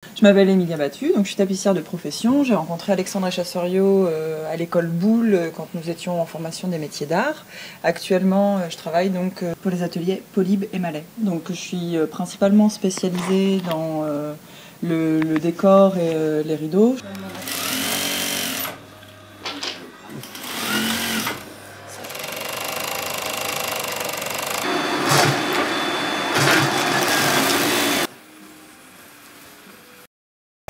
Je m'appelle Emilia Battu, donc je suis tapissière de profession. J'ai rencontré Alexandre Chassoriot à l'école Boulle quand nous étions en formation des métiers d'art. Actuellement, je travaille donc pour les ateliers Polybe et Malais. Donc je suis principalement spécialisée dans le décor et les rideaux.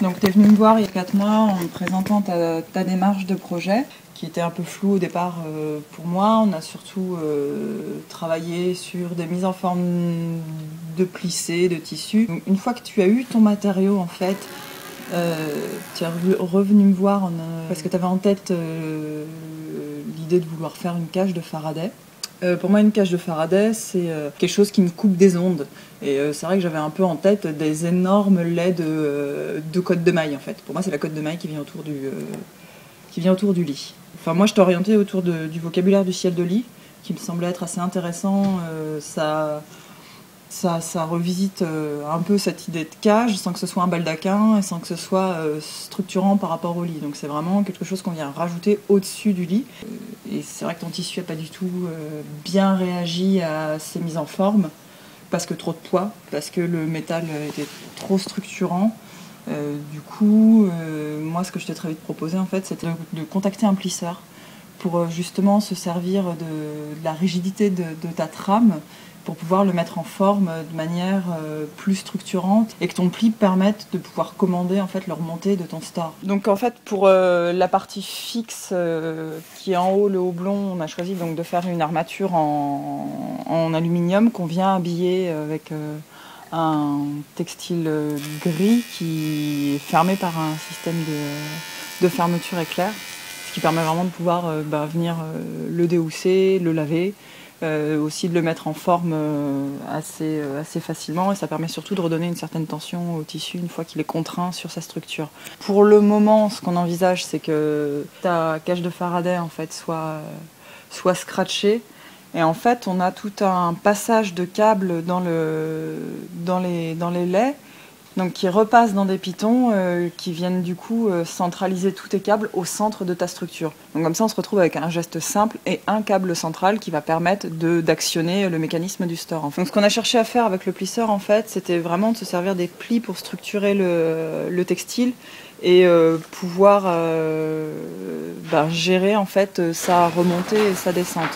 Donc tu es venu me voir il y a 4 mois en me présentant ta démarche de projet qui était un peu floue au départ pour moi. On a surtout travaillé sur des mises en forme de plissés, de tissus. Donc, une fois que tu as eu ton matériau en fait, tu es revenu me voir parce que tu avais en tête l'idée de vouloir faire une cage de Faraday. Pour moi, une cage de Faraday, c'est quelque chose qui me coupe des ondes. Et c'est vrai que j'avais un peu en tête des énormes laits de cotte de maille, en fait. Pour moi, c'est la cotte de maille qui vient autour du lit. Enfin, moi, je t'ai orienté autour du vocabulaire du ciel de lit, qui me semblait être assez intéressant. Ça revisite un peu cette idée de cage sans que ce soit un baldaquin et sans que ce soit structurant par rapport au lit. Donc c'est vraiment quelque chose qu'on vient rajouter au-dessus du lit. Et c'est vrai que ton tissu n'a pas du tout bien réagi à ces mises en forme, parce que trop de poids, parce que le métal était trop structurant. Du coup, moi ce que je t'ai très vite proposé en fait, c'était de contacter un plisseur pour justement se servir de la rigidité de ta trame pour pouvoir le mettre en forme de manière plus structurante et que ton pli permette de pouvoir commander en fait le remonté de ton store. Donc en fait pour la partie fixe qui est en haut, le haut blond, on a choisi donc de faire une armature en aluminium qu'on vient habiller avec un textile gris qui est fermé par un système de fermeture éclair, ce qui permet vraiment de pouvoir venir le déhousser, le laver, aussi de le mettre en forme assez facilement, et ça permet surtout de redonner une certaine tension au tissu une fois qu'il est contraint sur sa structure. Pour le moment, ce qu'on envisage, c'est que ta cage de Faraday en fait soit scratchée. Et en fait, on a tout un passage de câbles dans les laits, donc qui repassent dans des pitons qui viennent du coup centraliser tous tes câbles au centre de ta structure. Donc comme ça, on se retrouve avec un geste simple et un câble central qui va permettre d'actionner le mécanisme du store. Donc ce qu'on a cherché à faire avec le plisseur, en fait, c'était vraiment de se servir des plis pour structurer le textile et pouvoir gérer en fait sa remontée et sa descente.